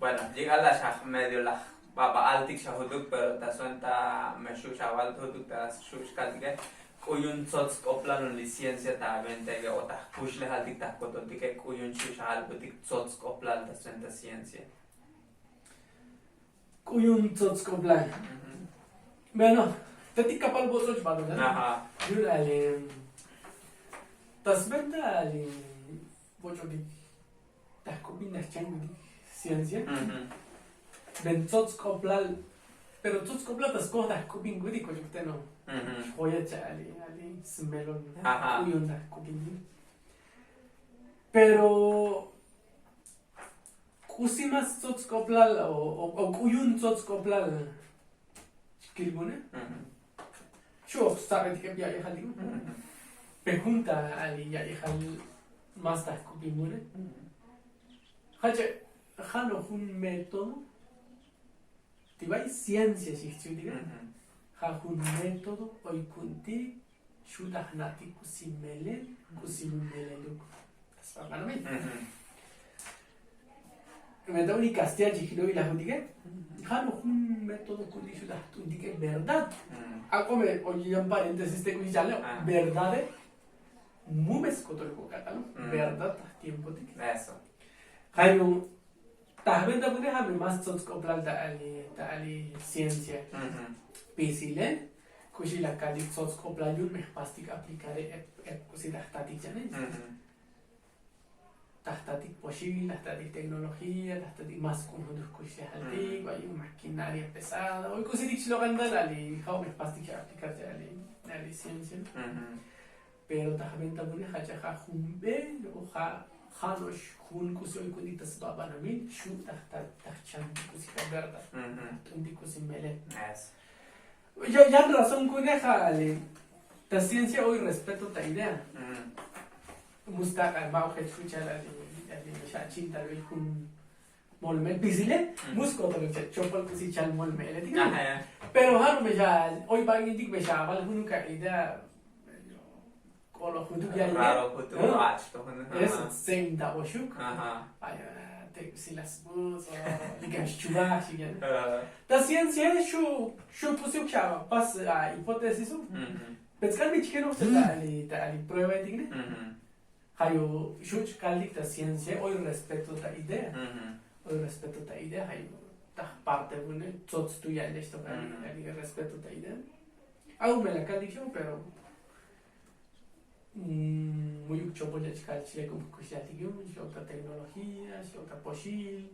Bueno, llega la shah medio la baba altik shahuduk pero ta suenta me shu shawal huduk ta shu shkaltike kuyun sots koplan licencia ta vente o ta pushle haltik ta kotontike kuyun shu shawal butik sots koplan ta suenta ciencia. Kuyun sots koplan. Bueno, tati kapal bosoch bago na. Ajá. Yun alin. Tas venta alin bocho di. Ta kopin na changu di ciencia. Ben sots koplal. Pero sots koplan tas ko ta kopin gudi ko jukte no. Joya chali ali smelon. Kuyun ta kopin. Pero kusimas sots koplal o kuyun sots koplal. Kilbune? Show started que ya hija digo. Pregunta ali ya hija más ta kubimune. Haje hano un método. Tibai ciencia si estudia. Ha un método hoy kunti shuda hnati kusimele kusimele luk. Para mí. Me da única castia chikilo y la judique. Hano un método que dice la judique verdad. Algo me oye un paréntesis de cuidado. Verdad. Mumes cotorco catalán. Verdad tiempo de. Eso. Hano. Tahben da puede haber más sots comprar da ali ciencia. Pisile. Kushi la cali sots comprar yo me pastica aplicaré kusi la static janes. Tahtatik posible, tahtatik tecnología, tahtatik más con otros cosas altig, hay maquinaria pesada, hoy cosas que lo ganan ali, how me pasti que aplicar ya ali ciencia. Pero tahben tabune haja humbe, o hanos hun kusi hoy kunditas babanamil, shu tahchan kusi verdad. Tundi kusi mele. Ya razón kuneja ali. La ciencia hoy respeto ta idea. Musta mau que escucha la shachin tal vez un molmel pisile musco tal vez chopal que si chal molmel pero haro me ya hoy va a dik me ya val hunu ka idea kolo hutu ya Raro hutu ach to es same da oshuk ay te si las bus ligas chuba sigan la ciencia shu pusiu chava pas hipótesis pero kan mi chiquero ta ali prueba digne hayo shuch kalik ta ciencia hoy respeto ta idea hoy respeto ta idea hayo ta parte bune tots tu ya esto kali respeto ta idea aún me la kalik yo pero muy chopo ya chikal chile como kusiatigium otra tecnología otra posil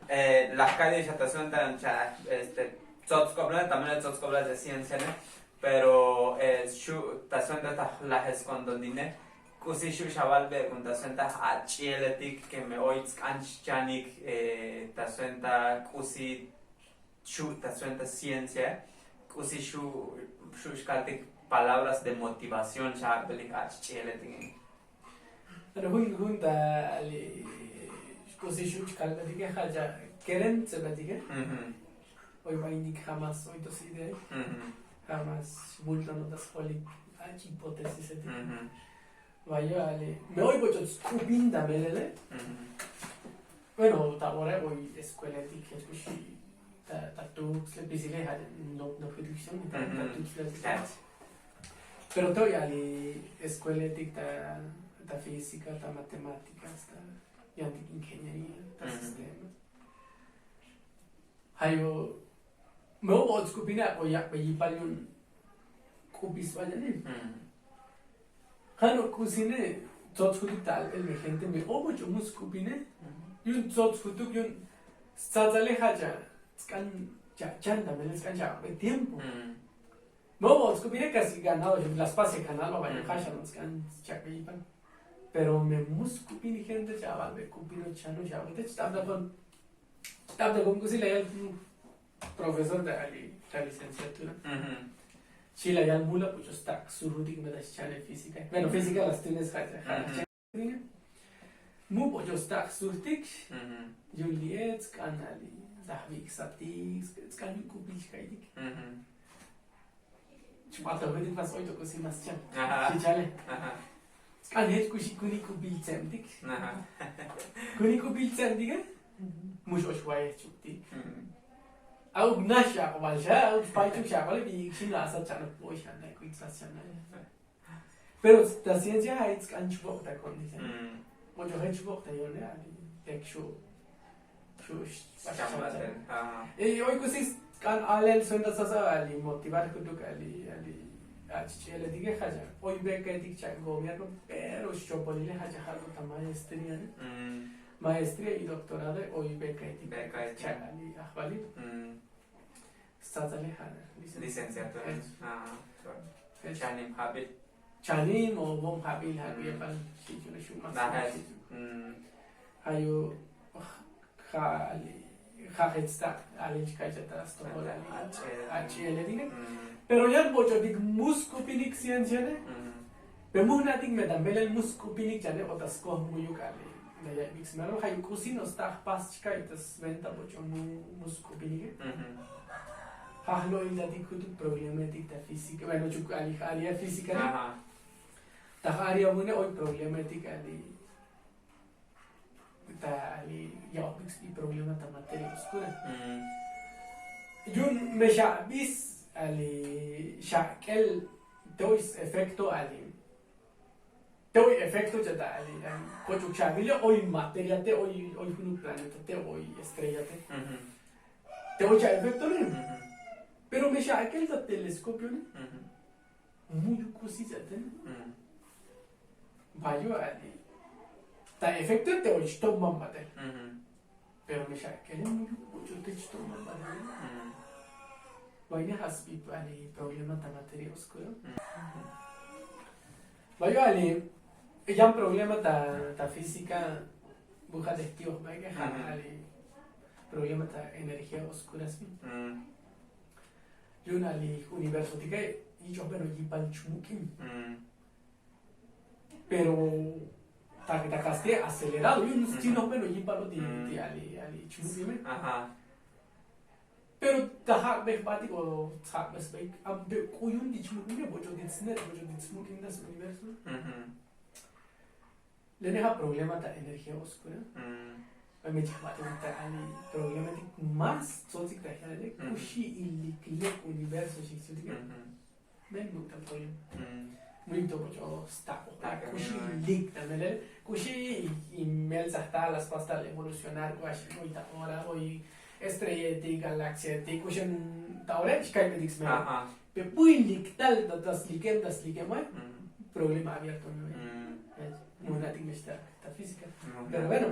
las calles ya te sueltan tots cobran también tots cobran de ciencia ¿no? Pero shu te sueltan las escondondine kusi shu shaval be kun tasenta acheletik que me oits anchanik tasenta kusi shu tasenta ciencia kusi shu shkaltik palabras de motivación shabelik acheletik pero junta ali kusi shu shkaltik haja keren sebatik hoy vainik jamás hoy toside jamás bultan das holik hipótesis vaya ale me voy mucho scubinda melele bueno ahora voy escuela de que escuchi ta tu se pisile had no producción ta tu pero todo ale escuela de ta física ta matemáticas ta y ingeniería ta sistema hayo me voy scubina o ya y palion cubis vaya ne Hano kusine tot hutuk tal el gente me mucho muskupine yun tot hutuk yun sazale haja scan ya chanda me les cancha tiempo no muskupine casi ganado yo las pase ganado vaya haja no scan chapipan pero me muskupine gente chaval me cupino chano chaval te tabla con kusile el profesor de ali la licenciatura Chile ya mula pues está surudik me das chale física. Bueno, física las tienes haja. Mu pues está surtik. Juliet kanali. Zahvik satik. Skan kubish kaidik. Chmata vedik vas oito kosi mas chan. Chale. Skan het kushi kuni kubil tsemdik. Kuni kubil tsemdik. mush oshwaye chukti au gnasha walsha au spaichu chakale bi china asa chana poishana kuitsasana pero la ciencia ha it's kanchbo ta condition mojo hechbo ta yone ali tekshu hoy kusis kan alel sonda sasa ali motivar kuduk ali achele dige haja hoy beke dik cha gobierno pero chopolile haja halu ta maestría y doctorado hoy beke dik cha ali ahbali statsale hana licenciatura chanim habit chanim o bom habil habil pan sitio shuma hayo está ali chikachata stola ali dige pero ya bocho dik muskupinik ciencia ne pemuna dik medambel el muskupinik jane otas ko muyukali ya mixmero hayo kusino sta pas chikaitas venta bocho muskupinik hahlo ila dik kutu problematik ta física bueno chuk ali área física ta área mune hoy problematik ali ali ya y problema ta materia oscura yun me bis ali shakel dois efecto ali dois efecto jata ali kochu chabile hoy materia te hoy un planeta te hoy estrella te hoy cha efecto ne pero me shakel ta telescopio ne muy cosi jata bayo ali ta efecto te hoy stop mambate pero me shakel muy mucho te stop mambate Vaina hasbi ali problema ta materia oscura. Vayo ali ya problema ta física buja de tío, vaya ali problema ta energía oscura sí. Yo ali universo tika y yo pero yipal chumukim. Pero ta caste acelerado yo no pero yipalo di ali chumukim. Pero tahak baik batik o tahak baik ambil kuyun di chumukim bojo ditsnet bojo ditsmukim das universo. Lene ha problema ta energía oscura. Me chama ta ali problema dik mas sotik ta hale kushi ilikle universo shiksutik. Men muta problema. Muito bojo sta kushi ilik ta mele kushi email hasta las pastas evolucionar kushi muita hora hoy estrelletik, galaxiatik, kushan taure, shkai medix me. Pe puilik tal das likem problema abierto no. Monatic mesta ta física. Pero bueno.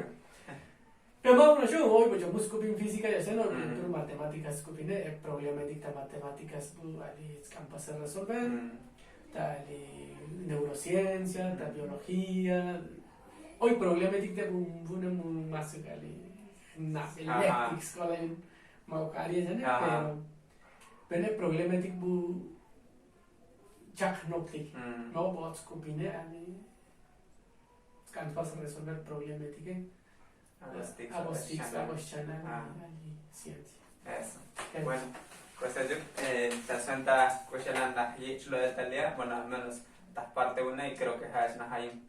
Pero vamos yo hoy pues yo muscopin física ya sé no pero matemáticas scopine problematic ta matemáticas ali campo se resolver. Ta neurociencia, ta biología. Hoy problematic te un más ali electrics kolen mau karya jane pero problematik bu chak noptik no bots kupine ani kan pas resolver problematik agostik chana ani ciencia eso bueno pues yo ta santa questionanda lo de Italia bueno al menos ta parte una y creo que es na hay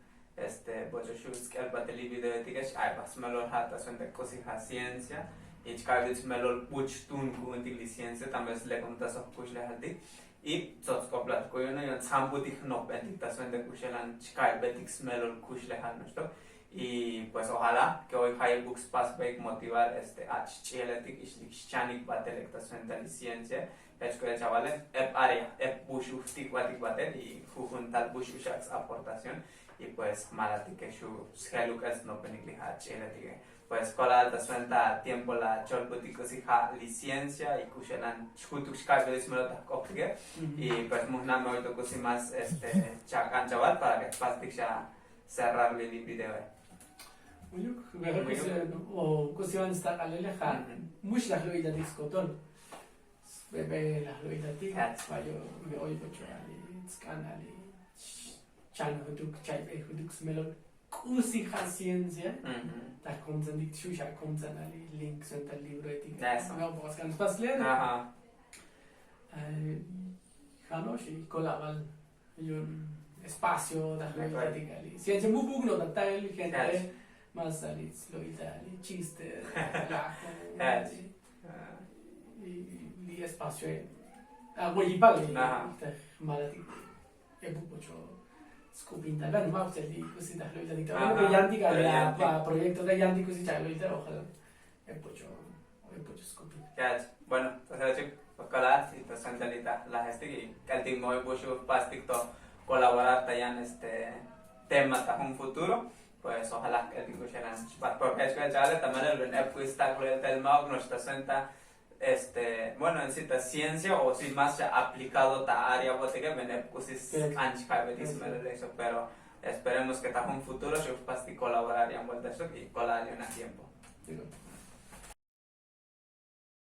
bojo shus que alba tele video etiquetas ay bas melor hata suente cosi ha ciencia y chkavits melor puch tun ku intelligencia también le contas of puch le hati y sots koplat ko yo no sambutik no betik suente kuchelan chkavits melor kuch le han no y pues ojalá que hoy hay books pas bake motivar cheletik ishlik chanik batelek ta suente ciencia es que chavales área bushuftik batik bater y juntar bushushaks aportación y pues malati que su schelukas no penikliha cheletige pues cola alta suenta tiempo la cholputico si ha licencia y kushelan chutuk shkabelis melota kopige y pues muhna me hoy cosi más chakan chaval para que pastik ya cerrar el video muyuk o cosi van estar alele ha mush la loida discotol bebe la loida tika payo me hoy pocho ali scanali China huduk chai huduk smelon kusi ha ciencia ta konzendik shusha konzenali links und el libro etik no vos ganz pas lernen Hanoshi colaban un espacio da etikali ciencia muy bugno da tal gente más salits lo itali chiste y espacio voy pago malati mucho scopinta la no se di così da lo itali che yanti ga proyecto da yanti così ya lo itali ojalá mucho scopinta bueno entonces Ojalá, si te sientes la gente que el team hoy busca para colaborar en este tema para un futuro, pues ojalá que el team será porque es que ya también el BNEP está con el tema no está senta bueno en cierta ciencia o si más aplicado a área porque que BNEP pues es antes que eso pero esperemos que en un futuro se pueda colaborar y en vuelta eso y colaborar a tiempo.